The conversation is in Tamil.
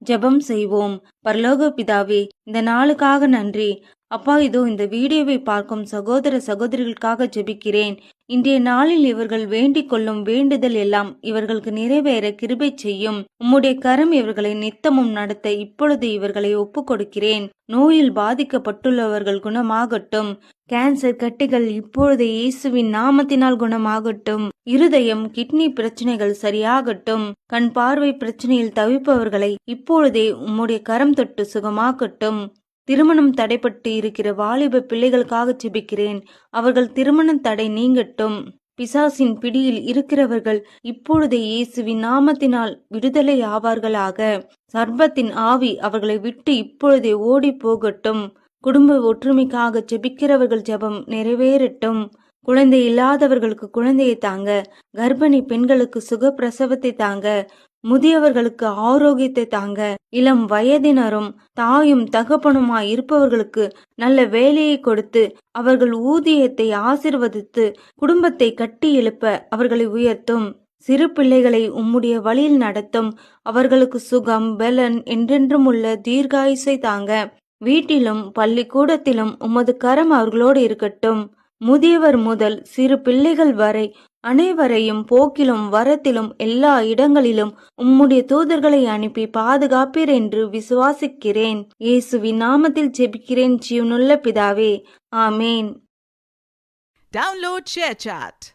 ஜெபம் செய்வோம். பரலோக பிதாவே, இந்த நாளுக்காக நன்றி. அப்பா, இதோ இந்த வீடியோவை பார்க்கும் சகோதர சகோதரிகளுக்காக ஜெபிக்கிறேன். இன்றைய நாளில் இவர்கள் வேண்டிக் கொள்ளும் வேண்டுதல் எல்லாம் இவர்களுக்கு நிறைவேற கிருபை செய்யும். உம்முடைய கரம் இவர்களை நித்தமும் நடத்த இப்பொழுது இவர்களை ஒப்புக் கொடுக்கிறேன். நோயில் பாதிக்கப்பட்டுள்ளவர்கள் குணமாகட்டும். கேன்சர் கட்டிகள் இப்பொழுது இயேசுவின் நாமத்தினால் குணமாகட்டும். இருதயம், கிட்னி பிரச்சனைகள் சரியாகட்டும். கண் பார்வை பிரச்சனையில் தவிப்பவர்களை இப்பொழுதே உம்முடைய கரம் தொட்டு சுகமாக்கட்டும். திருமணம் தடைப்பட்டு இருக்கிற வாலிப பிள்ளைகளுக்காக ஜெபிக்கிறேன். அவர்கள் திருமண தடை நீங்கட்டும். பிசாசின் பிடியில் இருக்கிறவர்கள் இப்பொழுதே இயேசுவின் நாமத்தினால் விடுதலை ஆவார்களாக. சர்ப்பத்தின் ஆவி அவர்களை விட்டு இப்பொழுதே ஓடி போகட்டும். குடும்ப ஒற்றுமைக்காக ஜெபிக்கிறவர்கள் ஜெபம் நிறைவேறட்டும். குழந்தை இல்லாதவர்களுக்கு குழந்தையை தாங்க. கர்ப்பிணி பெண்களுக்கு சுகப்பிரசவத்தை தாங்க. முதியவர்களுக்கு ஆரோக்கியத்தை தாங்க. இளம் வயதினரும் தாயும் தகப்பனுமாய் இருப்பவர்களுக்கு நல்ல வேலையை கொடுத்து அவர்கள் ஊதியத்தை ஆசிர்வதித்து குடும்பத்தை கட்டி எழுப்ப அவர்களை உயர்த்தும். சிறு பிள்ளைகளை உம்முடைய வழியில் நடத்தும். அவர்களுக்கு சுகம், பலன், என்றென்றும் உள்ள தீர்காயுசை தாங்க. வீட்டிலும் பள்ளிக்கூடத்திலும் உமது கரம் அவர்களோடு இருக்கட்டும். முதியவர் முதல் சிறு பிள்ளைகள் வரை அனைவரையும் போக்கிலும் வரத்திலும் எல்லா இடங்களிலும் உம்முடைய தூதர்களை அனுப்பி பாதுகாப்பீர் என்று விசுவாசிக்கிறேன். இயேசுவின் நாமத்தில் ஜெபிக்கிறேன் ஜீவனுள்ள பிதாவே, ஆமேன். Download ShareChat.